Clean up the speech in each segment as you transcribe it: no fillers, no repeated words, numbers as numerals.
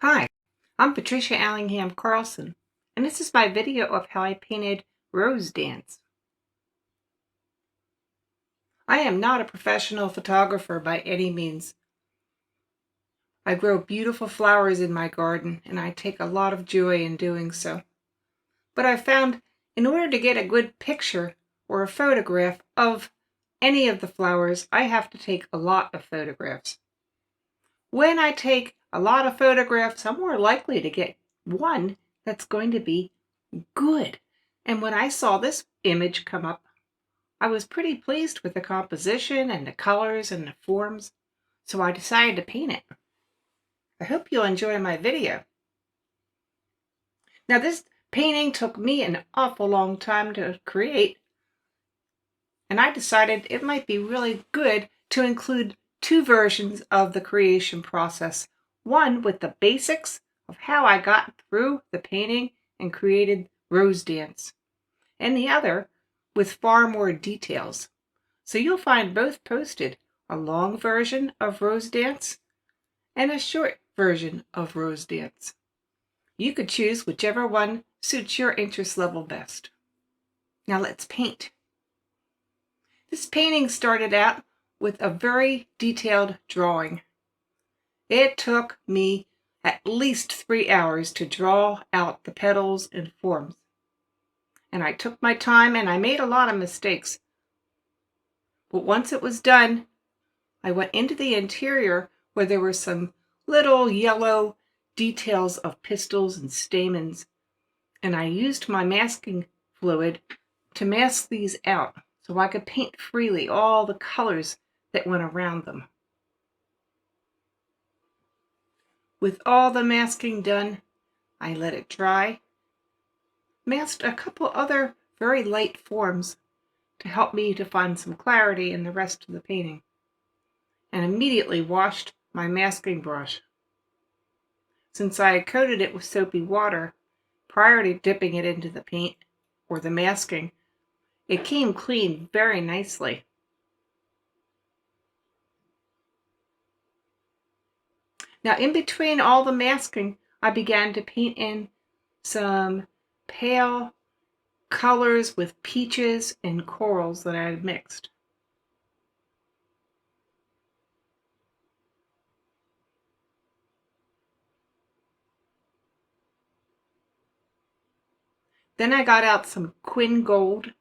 Hi, I'm Patricia Allingham Carlson, and this is my video of how I painted Rose Dance. I am not a professional photographer by any means. I grow beautiful flowers in my garden, and I take a lot of joy in doing so. But I found in order to get a good picture or a photograph of any of the flowers, I have to take a lot of photographs. When I take a lot of photographs, I'm more likely to get one that's going to be good. And when I saw this image come up, I was pretty pleased with the composition and the colors and the forms, so I decided to paint it. I hope you'll enjoy my video. Now this painting took me an awful long time to create, and I decided it might be really good to include two versions of the creation process. One with the basics of how I got through the painting and created Rose Dance, and the other with far more details. So you'll find both posted, a long version of Rose Dance and a short version of Rose Dance. You could choose whichever one suits your interest level best. Now let's paint. This painting started out with a very detailed drawing. It took me at least 3 hours to draw out the petals and forms. And I took my time and I made a lot of mistakes. But once it was done, I went into the interior where there were some little yellow details of pistils and stamens, and I used my masking fluid to mask these out so I could paint freely all the colors that went around them. With all the masking done, I let it dry, masked a couple other very light forms to help me to find some clarity in the rest of the painting, and immediately washed my masking brush. Since I had coated it with soapy water prior to dipping it into the paint or the masking, it came clean very nicely. Now in between all the masking, I began to paint in some pale colors with peaches and corals that I had mixed. Then I got out some quin gold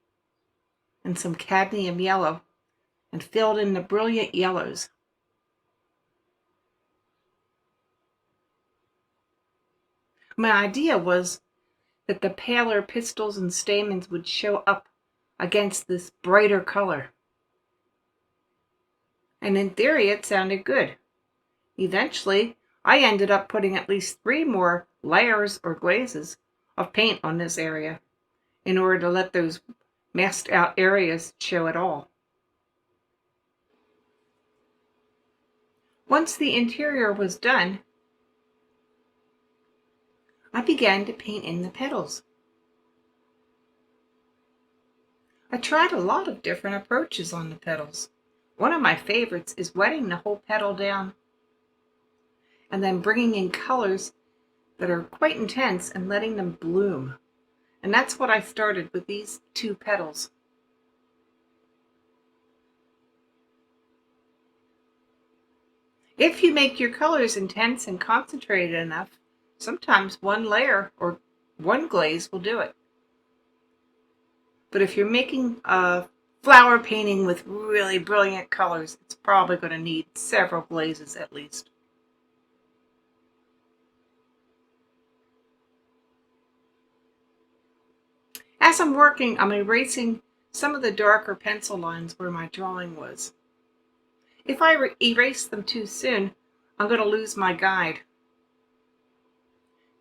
and some cadmium yellow and filled in the brilliant yellows. My idea was that the paler pistils and stamens would show up against this brighter color. And in theory, it sounded good. Eventually, I ended up putting at least 3 more layers or glazes of paint on this area in order to let those masked out areas show at all. Once the interior was done, I began to paint in the petals. I tried a lot of different approaches on the petals. One of my favorites is wetting the whole petal down and then bringing in colors that are quite intense and letting them bloom. And that's what I started with these 2 petals. If you make your colors intense and concentrated enough, sometimes one layer or one glaze will do it. But if you're making a flower painting with really brilliant colors, it's probably going to need several glazes at least. As I'm working, I'm erasing some of the darker pencil lines where my drawing was. If I erase them too soon, I'm going to lose my guide.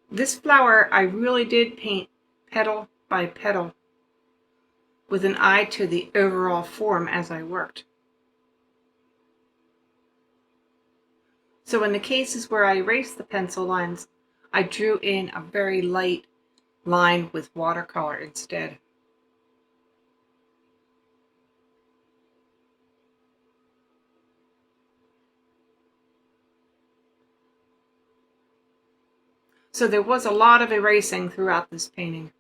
This flower I really did paint petal by petal with an eye to the overall form as I worked. So in the cases where I erased the pencil lines, I drew in a very light line with watercolor instead. So there was a lot of erasing throughout this painting.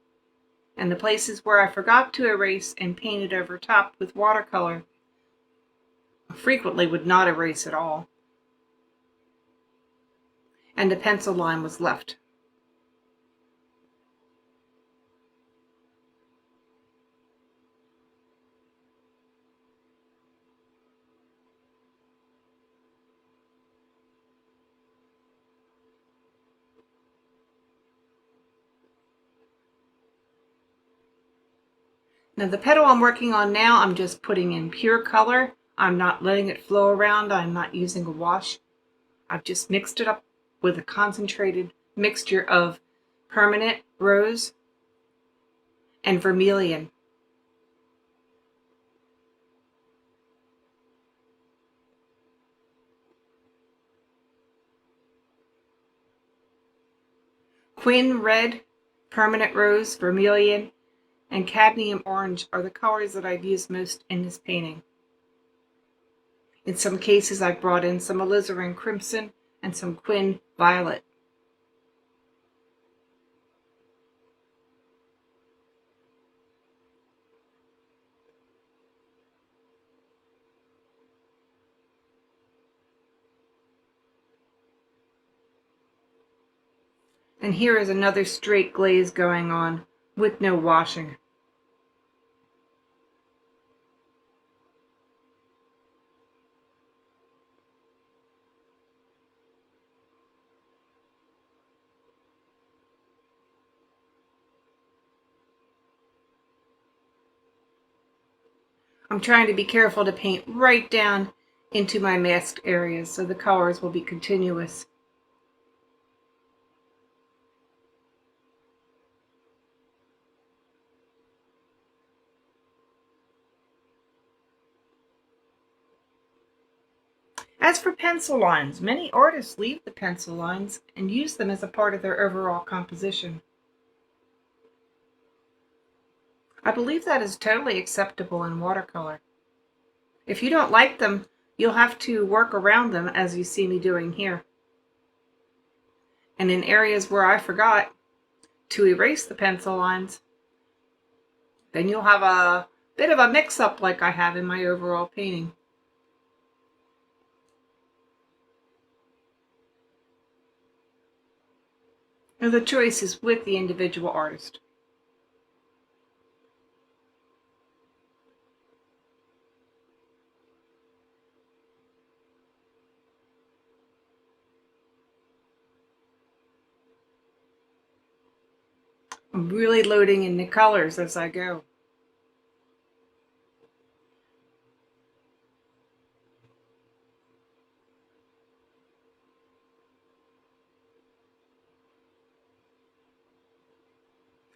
And the places where I forgot to erase and painted over top with watercolor frequently would not erase at all. And the pencil line was left. Now the petal I'm working on now, I'm just putting in pure color. I'm not letting it flow around. I'm not using a wash. I've just mixed it up with a concentrated mixture of permanent rose and vermilion. Quin red, permanent rose, vermilion, and cadmium orange are the colors that I've used most in this painting. In some cases, I've brought in some alizarin crimson and some quin violet. And here is another straight glaze going on with no washing. I'm trying to be careful to paint right down into my masked areas so the colors will be continuous. As for pencil lines, many artists leave the pencil lines and use them as a part of their overall composition. I believe that is totally acceptable in watercolor. If you don't like them, you'll have to work around them as you see me doing here. And in areas where I forgot to erase the pencil lines, then you'll have a bit of a mix-up like I have in my overall painting. Now the choice is with the individual artist. I'm really loading in the colors as I go.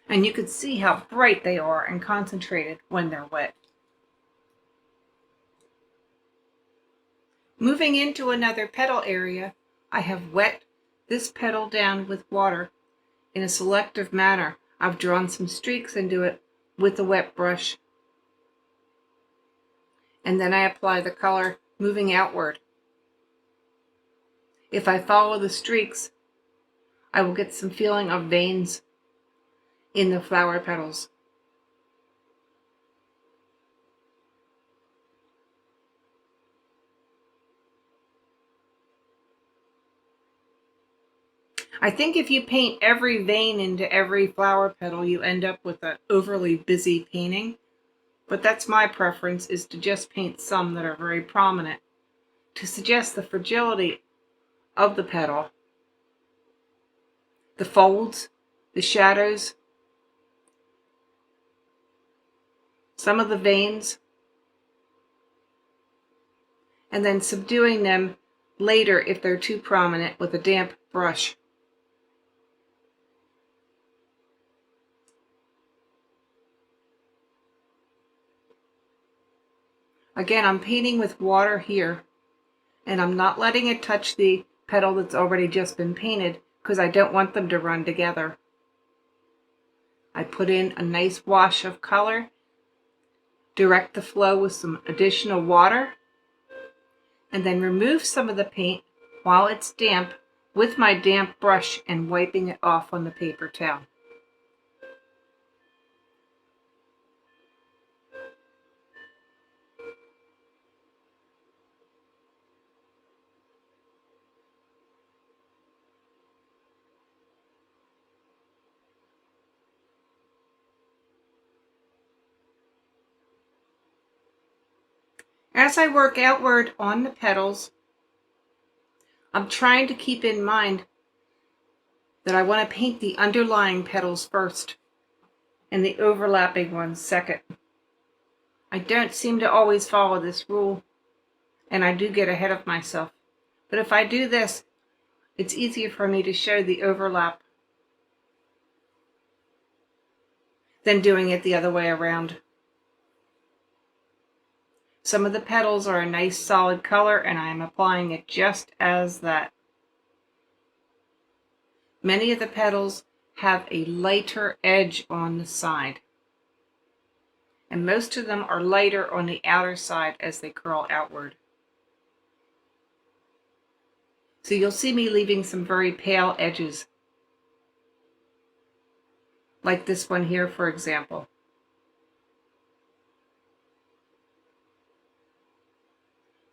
And you can see how bright they are and concentrated when they're wet. Moving into another petal area, I have wet this petal down with water in a selective manner. I've drawn some streaks into it with a wet brush. And then I apply the color moving outward. If I follow the streaks, I will get some feeling of veins in the flower petals. I think if you paint every vein into every flower petal, you end up with an overly busy painting. But that's my preference, is to just paint some that are very prominent, to suggest the fragility of the petal, the folds, the shadows, some of the veins, and then subduing them later if they're too prominent with a damp brush. Again, I'm painting with water here, and I'm not letting it touch the petal that's already just been painted because I don't want them to run together. I put in a nice wash of color, direct the flow with some additional water, and then remove some of the paint while it's damp with my damp brush and wiping it off on the paper towel. As I work outward on the petals, I'm trying to keep in mind that I want to paint the underlying petals first and the overlapping ones second. I don't seem to always follow this rule, and I do get ahead of myself. But if I do this, it's easier for me to show the overlap than doing it the other way around. Some of the petals are a nice solid color, and I am applying it just as that. Many of the petals have a lighter edge on the side, and most of them are lighter on the outer side as they curl outward. So you'll see me leaving some very pale edges, like this one here, for example.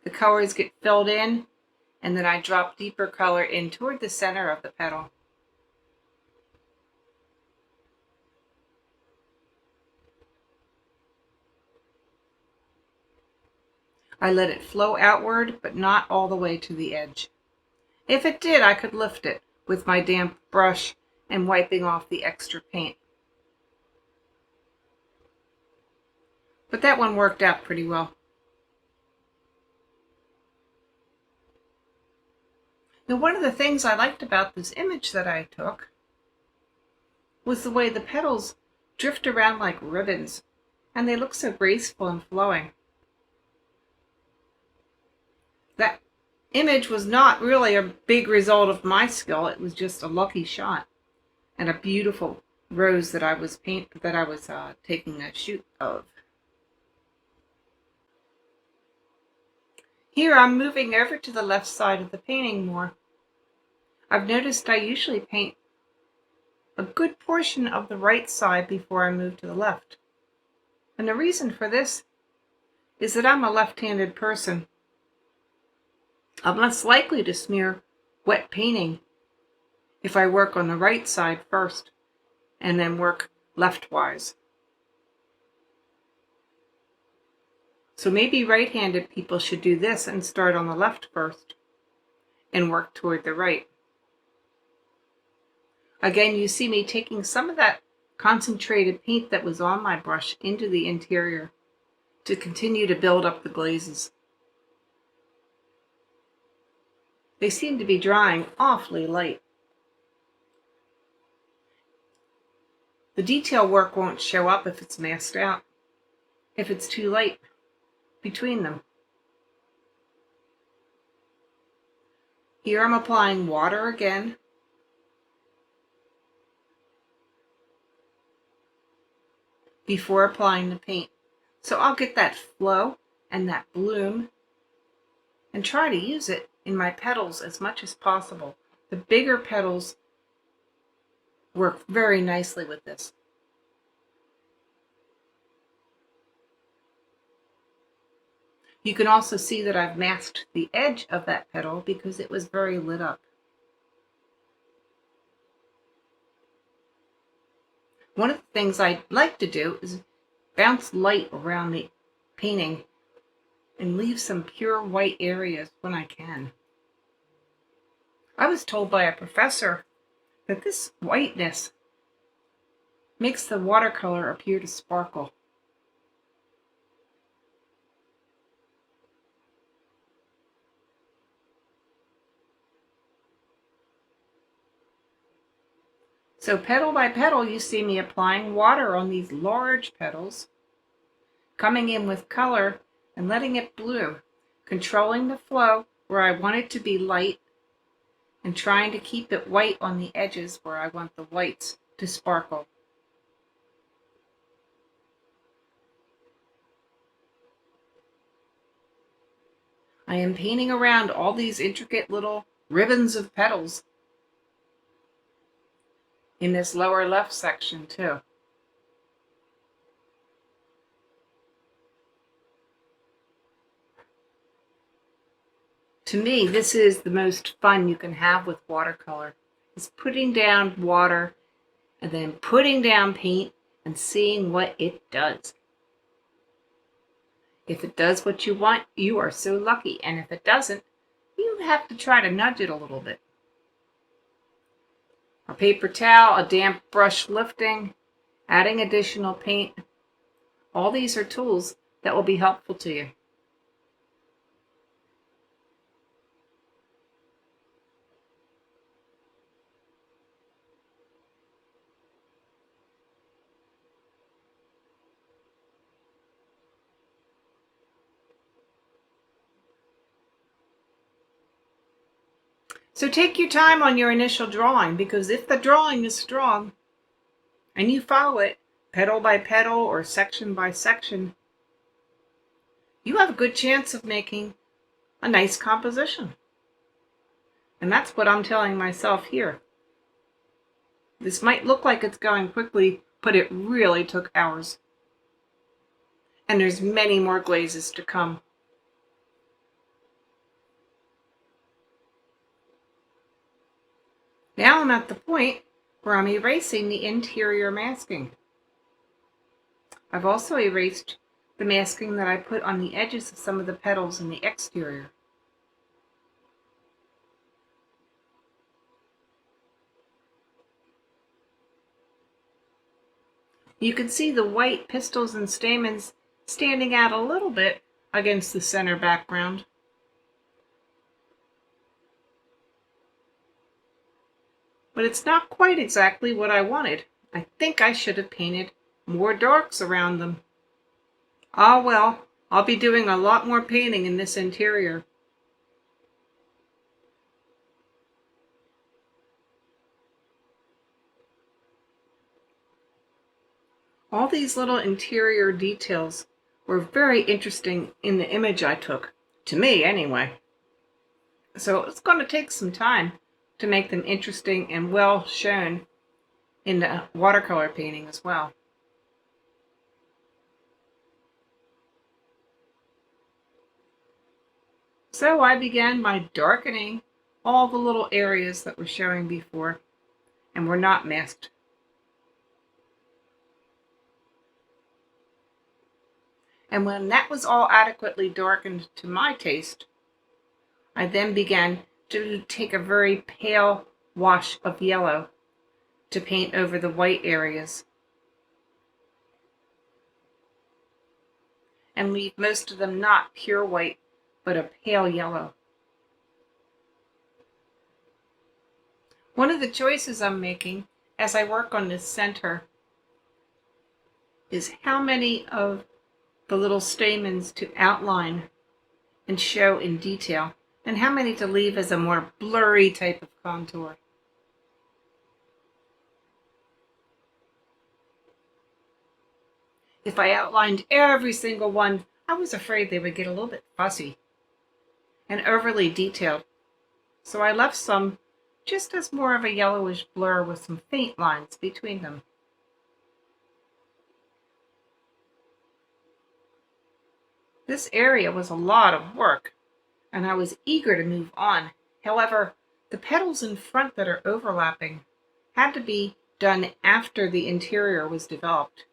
The colors get filled in, and then I drop deeper color in toward the center of the petal. I let it flow outward, but not all the way to the edge. If it did, I could lift it with my damp brush and wiping off the extra paint. But that one worked out pretty well. Now, one of the things I liked about this image that I took was the way the petals drift around like ribbons, and they look so graceful and flowing. That image was not really a big result of my skill. It was just a lucky shot and a beautiful rose that I was taking a shoot of. Here I'm moving over to the left side of the painting more. I've noticed I usually paint a good portion of the right side before I move to the left. And the reason for this is that I'm a left-handed person. I'm less likely to smear wet painting if I work on the right side first and then work leftwise. So maybe right-handed people should do this and start on the left first and work toward the right. Again, you see me taking some of that concentrated paint that was on my brush into the interior to continue to build up the glazes. They seem to be drying awfully light. The detail work won't show up if it's masked out, if it's too light between them. Here I'm applying water again. Before applying the paint. So I'll get that flow and that bloom and try to use it in my petals as much as possible. The bigger petals work very nicely with this. You can also see that I've masked the edge of that petal because it was very lit up. One of the things I like to do is bounce light around the painting and leave some pure white areas when I can. I was told by a professor that this whiteness makes the watercolor appear to sparkle. So petal by petal, you see me applying water on these large petals, coming in with color and letting it bloom, controlling the flow where I want it to be light and trying to keep it white on the edges where I want the whites to sparkle. I am painting around all these intricate little ribbons of petals in this lower left section too. To me, this is the most fun you can have with watercolor. It's putting down water and then putting down paint and seeing what it does. If it does what you want, you are so lucky. And if it doesn't, you have to try to nudge it a little bit. A paper towel, a damp brush lifting, adding additional paint. All these are tools that will be helpful to you. So take your time on your initial drawing, because if the drawing is strong and you follow it petal by petal or section by section, you have a good chance of making a nice composition. And that's what I'm telling myself here. This might look like it's going quickly, but it really took hours. And there's many more glazes to come. Now I'm at the point where I'm erasing the interior masking. I've also erased the masking that I put on the edges of some of the petals in the exterior. You can see the white pistils and stamens standing out a little bit against the center background. But it's not quite exactly what I wanted. I think I should have painted more darks around them. Ah well, I'll be doing a lot more painting in this interior. All these little interior details were very interesting in the image I took, to me anyway. So it's going to take some time to make them interesting and well shown in the watercolor painting as well. So I began by darkening all the little areas that were showing before and were not masked. And when that was all adequately darkened to my taste, I then began to take a very pale wash of yellow to paint over the white areas and leave most of them not pure white, but a pale yellow. One of the choices I'm making as I work on this center is how many of the little stamens to outline and show in detail, and how many to leave as a more blurry type of contour. If I outlined every single one, I was afraid they would get a little bit fussy and overly detailed. So I left some just as more of a yellowish blur with some faint lines between them. This area was a lot of work, and I was eager to move on. However, the petals in front that are overlapping had to be done after the interior was developed,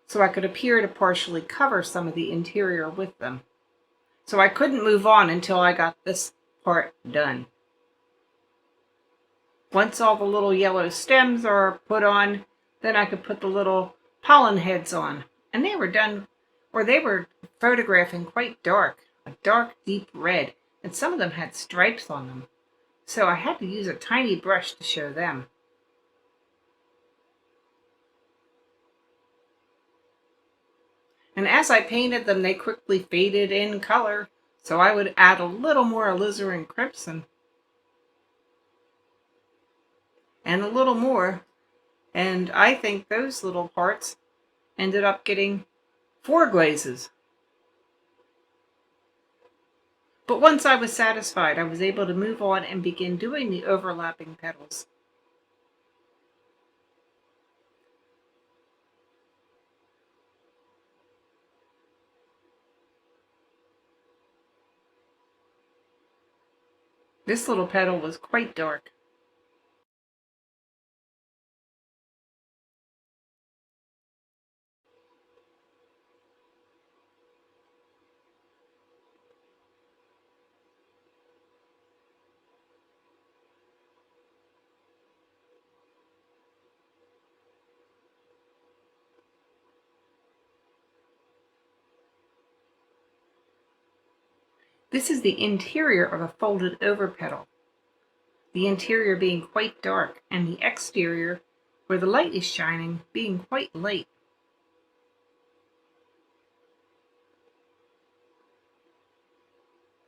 so I could appear to partially cover some of the interior with them. So I couldn't move on until I got this part done. Once all the little yellow stems are put on, then I could put the little pollen heads on. And they were done, or they were photographing quite dark, a dark deep red, and some of them had stripes on them. So I had to use a tiny brush to show them. And as I painted them, they quickly faded in color, so I would add a little more alizarin crimson and a little more, and I think those little parts ended up getting 4 glazes. But once I was satisfied, I was able to move on and begin doing the overlapping petals. This little petal was quite dark. This is the interior of a folded over petal, the interior being quite dark and the exterior, where the light is shining, being quite light.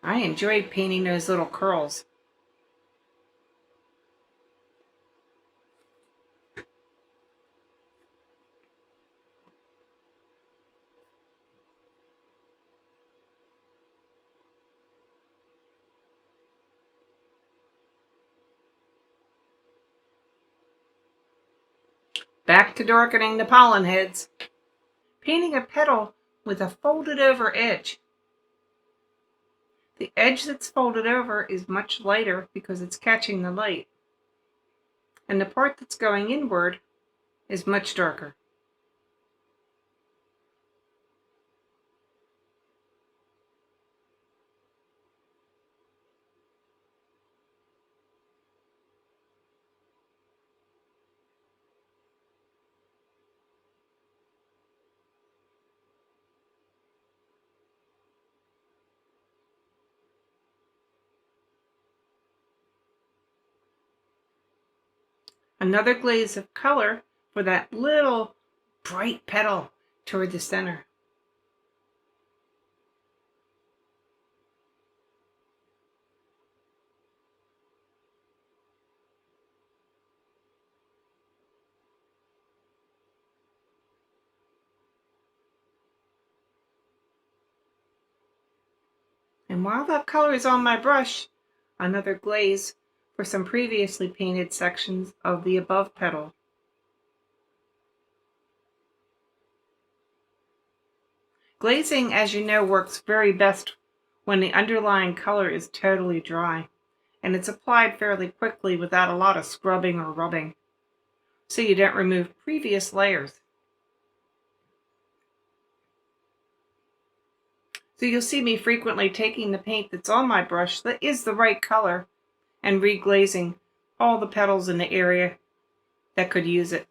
I enjoyed painting those little curls. Back to darkening the pollen heads. Painting a petal with a folded over edge. The edge that's folded over is much lighter because it's catching the light, and the part that's going inward is much darker. Another glaze of color for that little bright petal toward the center. And while that color is on my brush, another glaze for some previously painted sections of the above petal. Glazing, as you know, works very best when the underlying color is totally dry, and it's applied fairly quickly without a lot of scrubbing or rubbing, so you don't remove previous layers. So you'll see me frequently taking the paint that's on my brush that is the right color and reglazing all the petals in the area that could use it.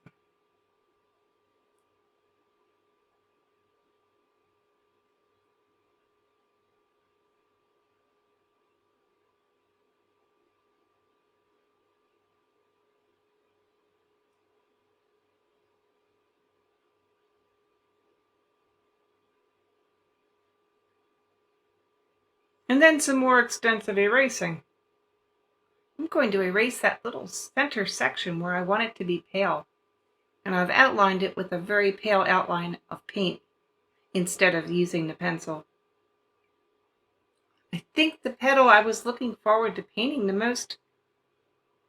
And then some more extensive erasing. I'm going to erase that little center section where I want it to be pale. And I've outlined it with a very pale outline of paint instead of using the pencil. I think the petal I was looking forward to painting the most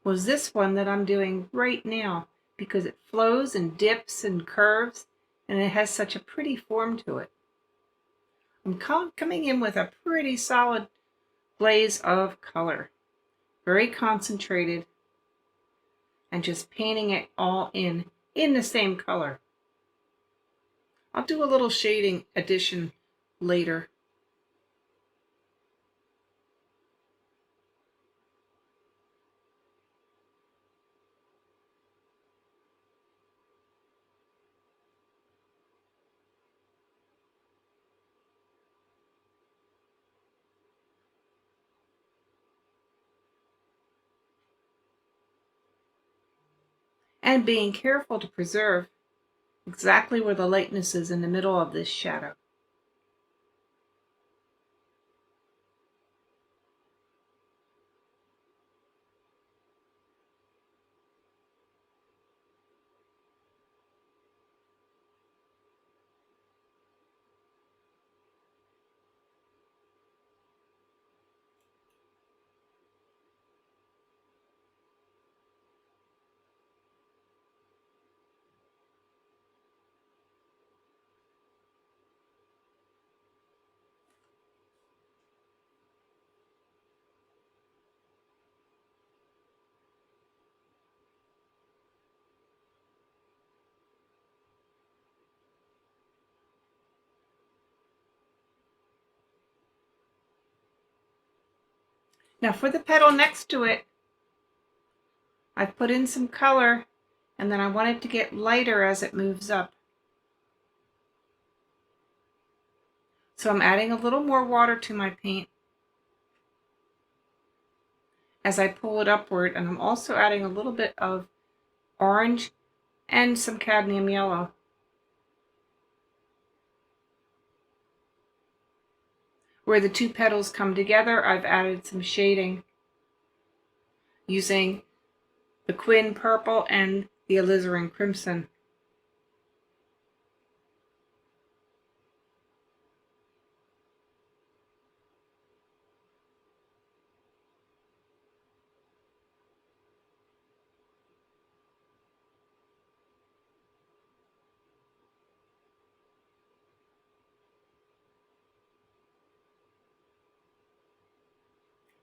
was this one that I'm doing right now, because it flows and dips and curves and it has such a pretty form to it. I'm coming in with a pretty solid glaze of color, very concentrated, and just painting it all in the same color. I'll do a little shading addition later. And being careful to preserve exactly where the lightness is in the middle of this shadow. Now for the petal next to it, I've put in some color, and then I want it to get lighter as it moves up. So I'm adding a little more water to my paint as I pull it upward, and I'm also adding a little bit of orange and some cadmium yellow. Where the two petals come together, I've added some shading using the Quin Purple and the Alizarin Crimson.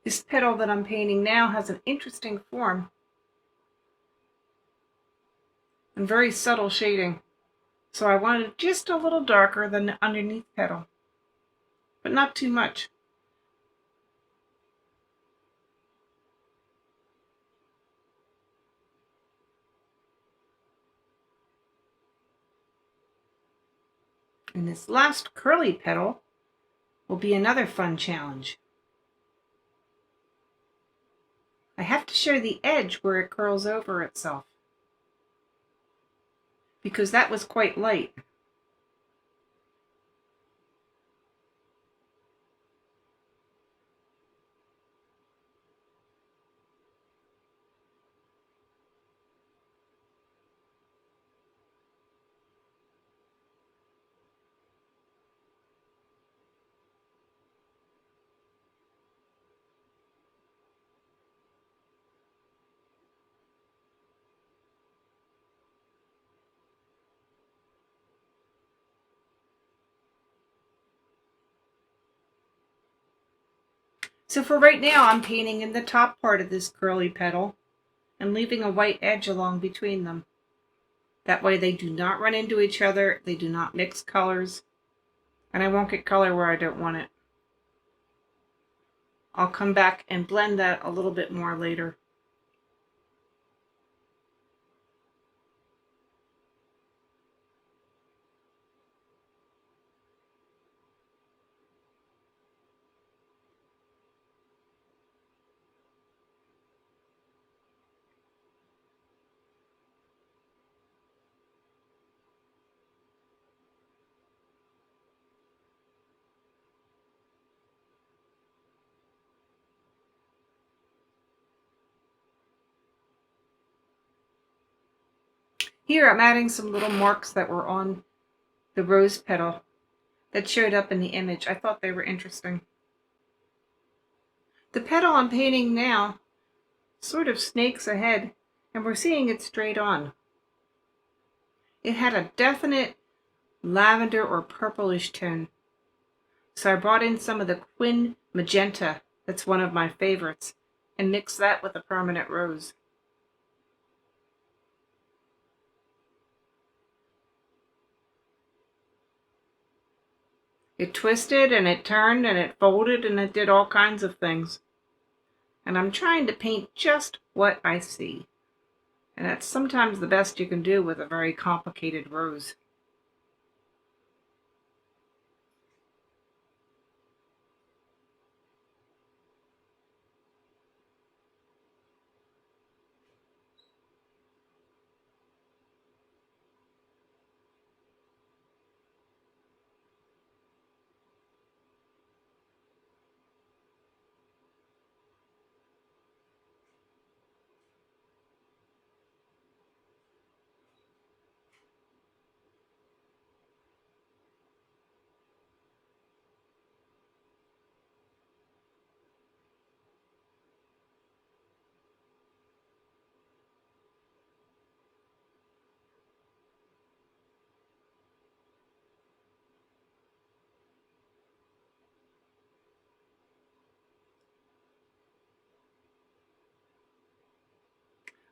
This petal that I'm painting now has an interesting form and very subtle shading. So I wanted it just a little darker than the underneath petal, but not too much. And this last curly petal will be another fun challenge. I have to show the edge where it curls over itself, because that was quite light. So for right now, I'm painting in the top part of this curly petal and leaving a white edge along between them. That way they do not run into each other, they do not mix colors, and I won't get color where I don't want it. I'll come back and blend that a little bit more later. Here I'm adding some little marks that were on the rose petal that showed up in the image. I thought they were interesting. The petal I'm painting now sort of snakes ahead, and we're seeing it straight on. It had a definite lavender or purplish tone, so I brought in some of the Quin Magenta, that's one of my favorites, and mixed that with a permanent rose. It twisted and it turned and it folded and it did all kinds of things. And I'm trying to paint just what I see. And that's sometimes the best you can do with a very complicated rose.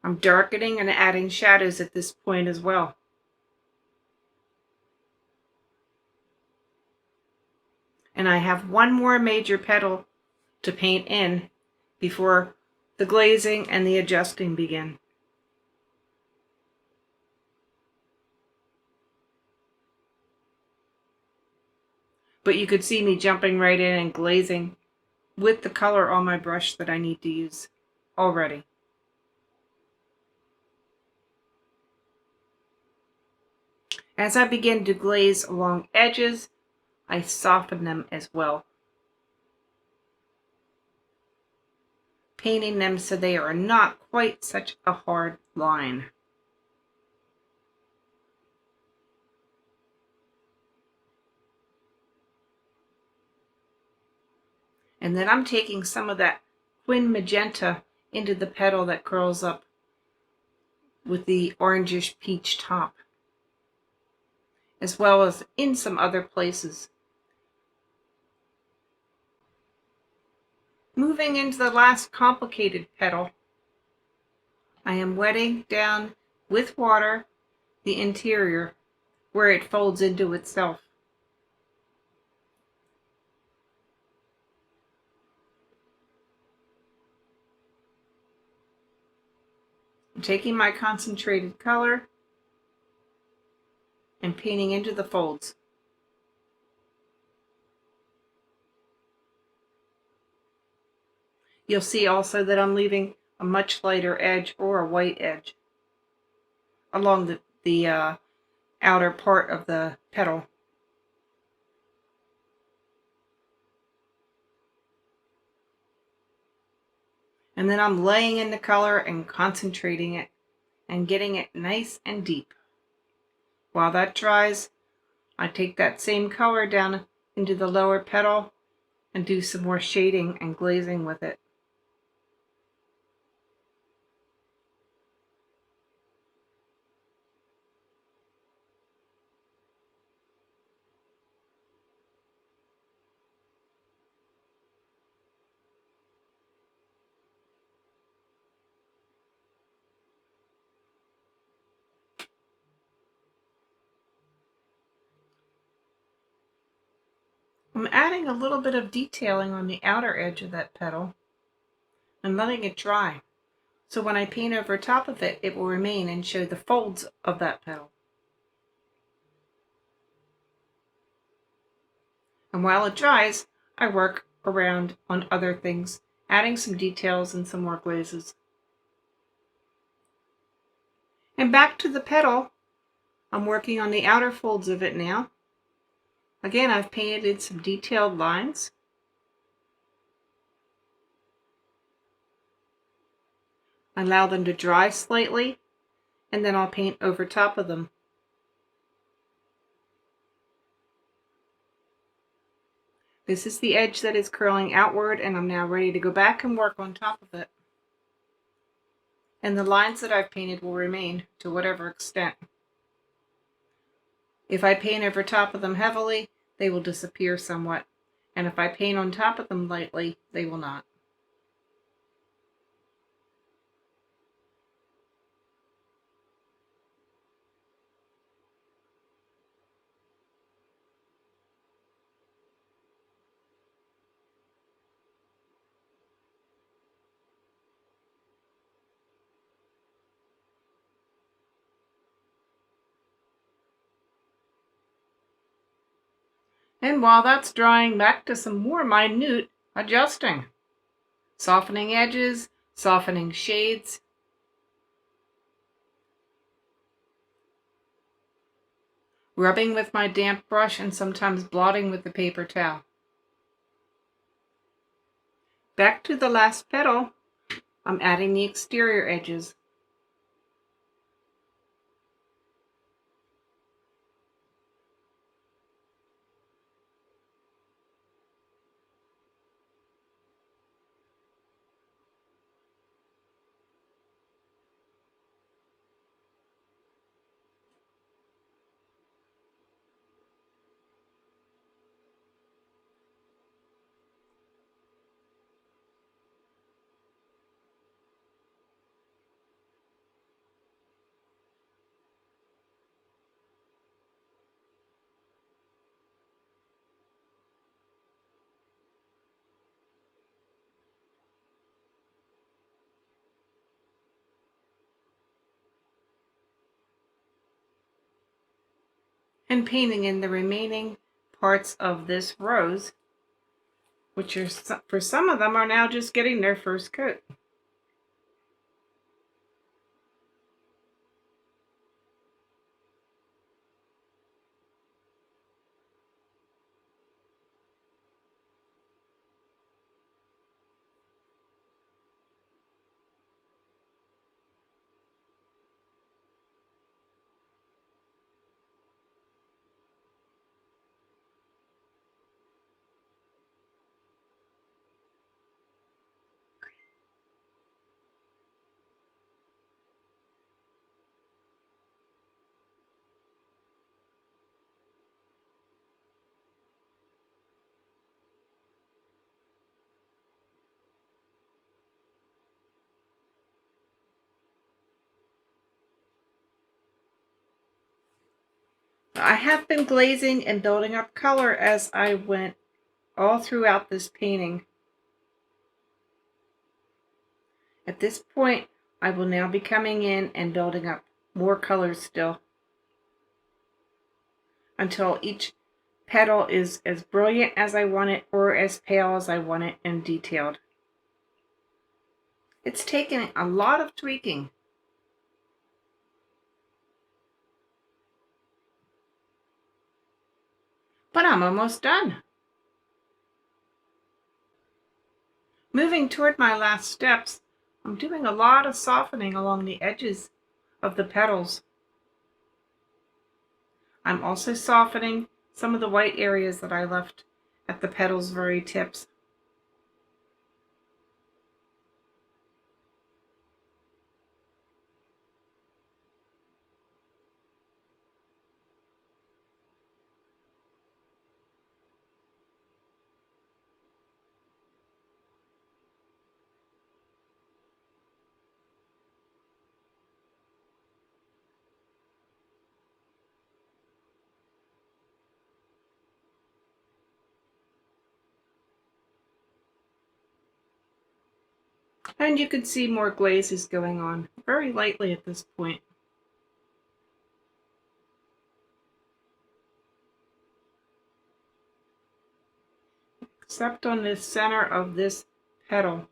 I'm darkening and adding shadows at this point as well. And I have one more major petal to paint in before the glazing and the adjusting begin. But you could see me jumping right in and glazing with the color on my brush that I need to use already. As I begin to glaze along edges, I soften them as well, painting them so they are not quite such a hard line. And then I'm taking some of that Quin Magenta into the petal that curls up with the orangish peach top, as well as in some other places. Moving into the last complicated petal, I am wetting down with water the interior where it folds into itself. I'm taking my concentrated color and painting into the folds. You'll see also that I'm leaving a much lighter edge or a white edge along the outer part of the petal. And then I'm laying in the color and concentrating it and getting it nice and deep. While that dries, I take that same color down into the lower petal and do some more shading and glazing with it. I'm adding a little bit of detailing on the outer edge of that petal and letting it dry. So when I paint over top of it, it will remain and show the folds of that petal. And while it dries, I work around on other things, adding some details and some more glazes. And back to the petal, I'm working on the outer folds of it now. Again, I've painted in some detailed lines. Allow them to dry slightly, and then I'll paint over top of them. This is the edge that is curling outward, and I'm now ready to go back and work on top of it. And the lines that I've painted will remain to whatever extent. If I paint over top of them heavily, they will disappear somewhat. And if I paint on top of them lightly, they will not. And while that's drying, back to some more minute adjusting. Softening edges, softening shades. Rubbing with my damp brush and sometimes blotting with the paper towel. Back to the last petal, I'm adding the exterior edges. and painting in the remaining parts of this rose, which are, for some of them, are now just getting their first coat. I have been glazing and building up color as I went all throughout this painting. At this point, I will now be coming in and building up more colors still, until each petal is as brilliant as I want it or as pale as I want it and detailed. It's taken a lot of tweaking. But I'm almost done. Moving toward my last steps, I'm doing a lot of softening along the edges of the petals. I'm also softening some of the white areas that I left at the petals' very tips. And you can see more glazes going on very lightly at this point. Except on the center of this petal,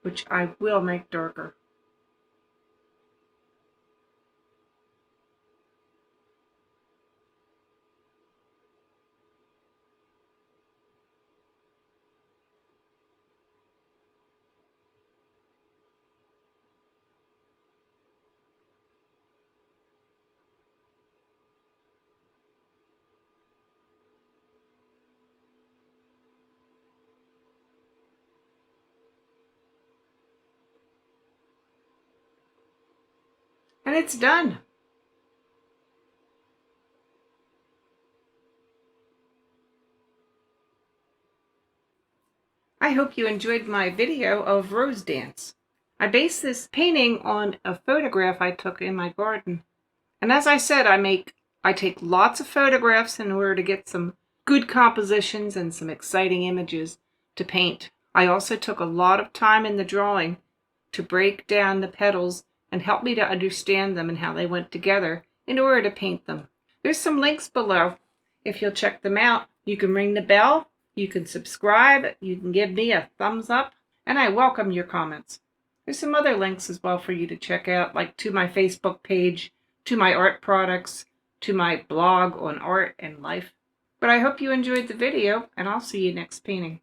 which I will make darker. And it's done. I hope you enjoyed my video of Rose Dance. I based this painting on a photograph I took in my garden. And as I said, I take lots of photographs in order to get some good compositions and some exciting images to paint. I also took a lot of time in the drawing to break down the petals and help me to understand them and how they went together in order to paint them. There's some links below. If you'll check them out, you can ring the bell, you can subscribe, you can give me a thumbs up, and I welcome your comments. There's some other links as well for you to check out, like to my Facebook page, to my art products, to my blog on art and life. But I hope you enjoyed the video, and I'll see you next painting.